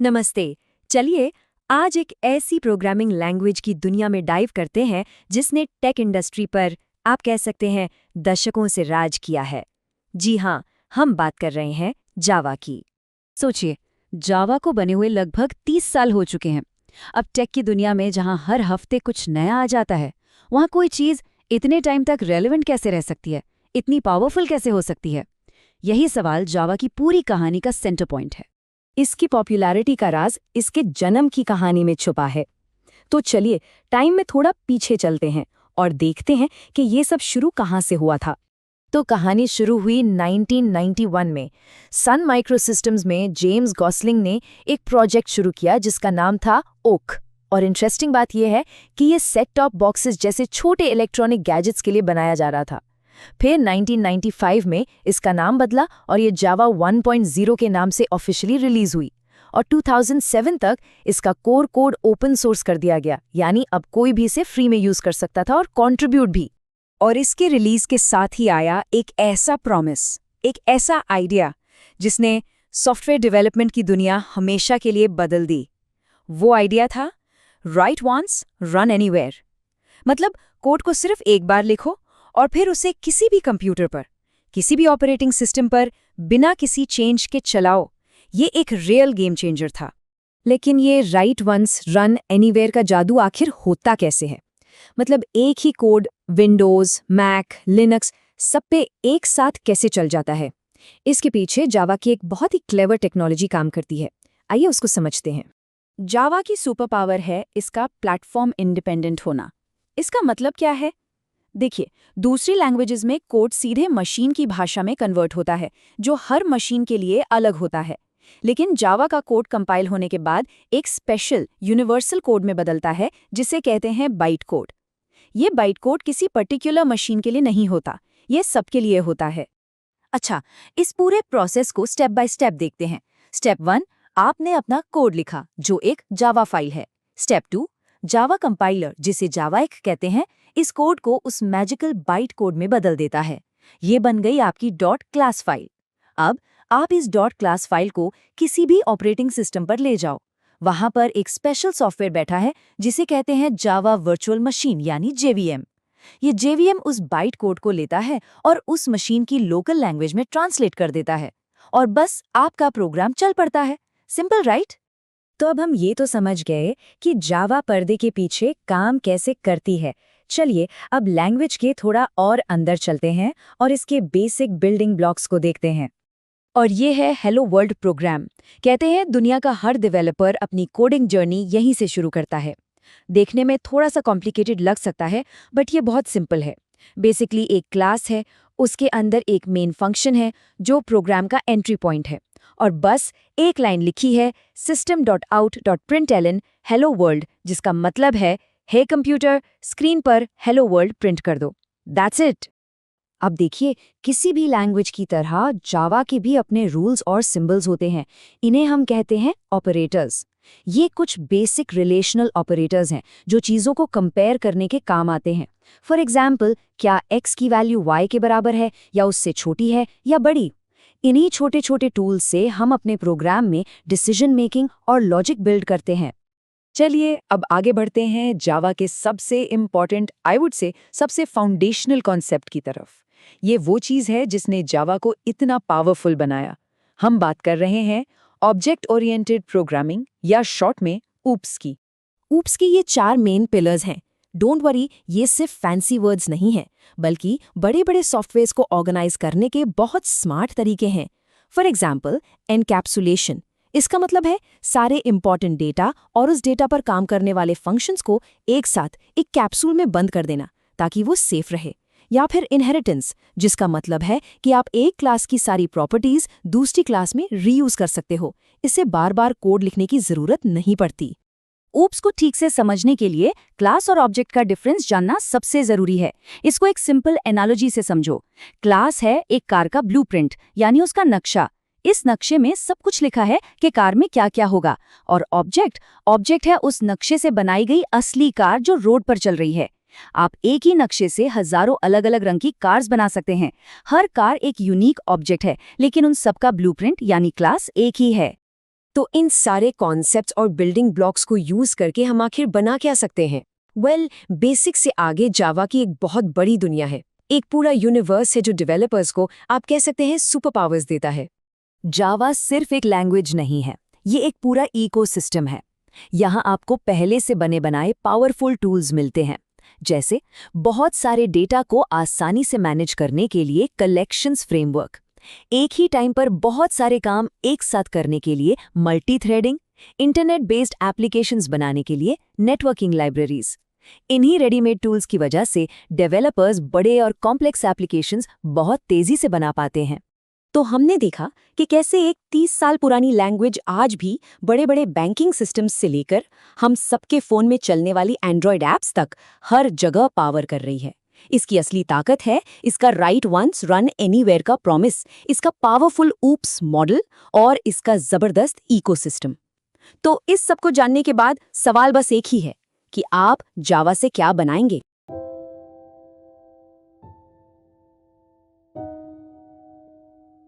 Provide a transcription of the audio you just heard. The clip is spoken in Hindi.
नमस्ते। चलिए आज एक ऐसी प्रोग्रामिंग लैंग्वेज की दुनिया में डाइव करते हैं जिसने टेक इंडस्ट्री पर आप कह सकते हैं दशकों से राज किया है। जी हाँ, हम बात कर रहे हैं जावा की। सोचिए, जावा को बने हुए लगभग 30 साल हो चुके हैं। अब टेक की दुनिया में जहां हर हफ्ते कुछ नया आ जाता है, वहां कोई चीज इतने टाइम तक रेलेवेंट कैसे रह सकती है, इतनी पावरफुल कैसे हो सकती है? यही सवाल जावा की पूरी कहानी का सेंटर पॉइंट है। इसकी पॉपुलैरिटी का राज इसके जन्म की कहानी में छुपा है। तो चलिए टाइम में थोड़ा पीछे चलते हैं और देखते हैं कि ये सब शुरू कहाँ से हुआ था। तो कहानी शुरू हुई 1991 में। सन माइक्रोसिस्टम्स में जेम्स गॉसलिंग ने एक प्रोजेक्ट शुरू किया जिसका नाम था ओक। और इंटरेस्टिंग बात यह है कि ये सेट टॉप बॉक्सेस जैसे छोटे इलेक्ट्रॉनिक गैजेट्स के लिए बनाया जा रहा था। फिर 1995 में इसका नाम बदला और ये जावा 1.0 के नाम से ऑफिशियली रिलीज हुई। और 2007 तक इसका कोर कोड ओपन सोर्स कर दिया गया, यानी अब कोई भी इसे फ्री में यूज कर सकता था और कंट्रीब्यूट भी। और इसके रिलीज के साथ ही आया एक ऐसा प्रॉमिस, एक ऐसा आइडिया जिसने सॉफ्टवेयर डेवलपमेंट की दुनिया हमेशा के लिए बदल दी। वो आइडिया था राइट वंस रन एनीवेयर। मतलब कोड को सिर्फ एक बार लिखो और फिर उसे किसी भी कंप्यूटर पर, किसी भी ऑपरेटिंग सिस्टम पर बिना किसी चेंज के चलाओ। ये एक रियल गेम चेंजर था। लेकिन ये राइट वंस रन एनीवेयर का जादू आखिर होता कैसे है? मतलब एक ही कोड विंडोज, मैक, लिनक्स सब पे एक साथ कैसे चल जाता है? इसके पीछे जावा की एक बहुत ही क्लेवर टेक्नोलॉजी काम करती है। आइए उसको समझते हैं। जावा की सुपर पावर है इसका प्लेटफॉर्म इंडिपेंडेंट होना। इसका मतलब क्या है? देखिए, दूसरी लैंग्वेजेस में कोड सीधे मशीन की भाषा में कन्वर्ट होता है, जो हर मशीन के लिए अलग होता है। लेकिन जावा का कोड कंपाइल होने के बाद एक स्पेशल यूनिवर्सल कोड में बदलता है, जिसे कहते हैं बाइट कोड। ये बाइट कोड किसी पर्टिकुलर मशीन के लिए नहीं होता, ये सबके लिए होता है। अच्छा, इस पूरे प्रोसेस को स्टेप बाय स्टेप देखते हैं। स्टेप 1, आपने अपना कोड लिखा, जो एक जावा फाइल है। स्टेप 2, जावा कंपाइलर, जिसे जावाइक कहते हैं, इस कोड को उस मैजिकल बाइट कोड में बदल देता है। ये बन गई आपकी डॉट क्लास फाइल। अब आप इस डॉट क्लास फाइल को किसी भी ऑपरेटिंग सिस्टम पर ले जाओ। वहां पर एक स्पेशल सॉफ्टवेयर बैठा है जिसे कहते हैं जावा वर्चुअल मशीन, यानी जेवीएम। ये जेवीएम उस बाइट कोड को लेता है और उस मशीन की लोकल लैंग्वेज में ट्रांसलेट कर देता है, और बस आपका प्रोग्राम चल पड़ता है। Simple, right? तो अब हम ये तो समझ गए कि जावा पर्दे के पीछे काम कैसे करती है। चलिए अब लैंग्वेज के थोड़ा और अंदर चलते हैं और इसके बेसिक बिल्डिंग ब्लॉक्स को देखते हैं। और ये है हेलो वर्ल्ड प्रोग्राम। कहते हैं दुनिया का हर डेवलपर अपनी कोडिंग जर्नी यहीं से शुरू करता है। देखने में थोड़ा सा कॉम्प्लिकेटेड लग सकता है, बट ये बहुत सिंपल है। बेसिकली एक क्लास है, उसके अंदर एक मेन फंक्शन है जो प्रोग्राम का एंट्री पॉइंट है, और बस एक लाइन लिखी है system.out.println हेलो वर्ल्ड, जिसका मतलब है हे कंप्यूटर, स्क्रीन पर हेलो वर्ल्ड प्रिंट कर दो। That's it. अब देखिए, किसी भी लैंग्वेज की तरह जावा के भी अपने रूल्स और सिंबल्स होते हैं। इन्हें हम कहते हैं ऑपरेटर्स। ये कुछ बेसिक रिलेशनल ऑपरेटर्स हैं जो चीज़ों को कंपेयर करने के काम आते हैं। फॉर एग्जाम्पल, क्या x की वैल्यू y के बराबर है, या उससे छोटी है, या बड़ी? इन्हीं छोटे छोटे टूल्स से हम अपने प्रोग्राम में डिसीजन मेकिंग और लॉजिक बिल्ड करते हैं। चलिए अब आगे बढ़ते हैं जावा के सबसे इम्पॉर्टेंट, आई वुड से सबसे फाउंडेशनल कॉन्सेप्ट की तरफ। ये वो चीज़ है जिसने जावा को इतना पावरफुल बनाया। हम बात कर रहे हैं ऑब्जेक्ट ओरिएंटेड प्रोग्रामिंग, या शॉर्ट में ऊप्स की। ऊप्स की ये 4 मेन पिलर्स हैं। डोंट वरी, ये सिर्फ फैंसी वर्ड्स नहीं हैं, बल्कि बड़े बड़े सॉफ्टवेयर्स को ऑर्गेनाइज करने के बहुत स्मार्ट तरीके हैं। For example, encapsulation. इसका मतलब है सारे इंपॉर्टेंट डेटा और उस डेटा पर काम करने वाले फंक्शंस को एक साथ एक कैप्सूल में बंद कर देना ताकि वो सेफ रहे। या फिर इनहेरिटेंस, जिसका मतलब है कि आप एक क्लास की सारी प्रॉपर्टीज दूसरी क्लास में रीयूज कर सकते हो। इससे बार बार कोड लिखने की जरूरत नहीं पड़ती। ऊप्स को ठीक से समझने के लिए क्लास और ऑब्जेक्ट का डिफरेंस जानना सबसे जरूरी है। इसको एक सिंपल एनालॉजी से समझो। क्लास है एक कार का ब्लूप्रिंट, यानी उसका नक्शा। इस नक्शे में सब कुछ लिखा है कि कार में क्या क्या होगा। और ऑब्जेक्ट है उस नक्शे से बनाई गई असली कार जो रोड पर चल रही है। आप एक ही नक्शे से हजारों अलग अलग रंग की कार्स बना सकते हैं। हर कार एक यूनिक ऑब्जेक्ट है, लेकिन उन सबका ब्लूप्रिंट यानी क्लास एक ही है। तो इन सारे कॉन्सेप्ट्स और बिल्डिंग ब्लॉक्स को यूज करके हम आखिर बना क्या सकते हैं? बेसिक से आगे जावा की एक बहुत बड़ी दुनिया है, एक पूरा यूनिवर्स है जो डेवलपर्स को आप कह सकते हैं सुपर पावर्स देता है। जावा सिर्फ एक लैंग्वेज नहीं है, ये एक पूरा इकोसिस्टम है। यहाँ आपको पहले से बने बनाए पावरफुल टूल्स मिलते हैं, जैसे बहुत सारे डेटा को आसानी से मैनेज करने के लिए कलेक्शंस फ्रेमवर्क, एक ही टाइम पर बहुत सारे काम एक साथ करने के लिए multi threading, internet based applications बनाने के लिए नेटवर्किंग लाइब्रेरीज। इन्हीं रेडीमेड टूल्स की वजह से डेवलपर्स बड़े और कॉम्प्लेक्स एप्लीकेशंस बहुत तेजी से बना पाते हैं। तो हमने देखा कि कैसे एक 30 साल पुरानी लैंग्वेज आज भी बड़े बड़े बैंकिंग सिस्टम्स से लेकर हम सबके फोन में चलने वाली एंड्रॉयड ऐप्स तक हर जगह पावर कर रही है। इसकी असली ताकत है इसका राइट वंस रन एनीवेयर का प्रॉमिस, इसका पावरफुल ऊप्स मॉडल और इसका जबरदस्त इकोसिस्टम। तो इस सब को जानने के बाद सवाल बस एक ही है कि आप जावा से क्या बनाएंगे।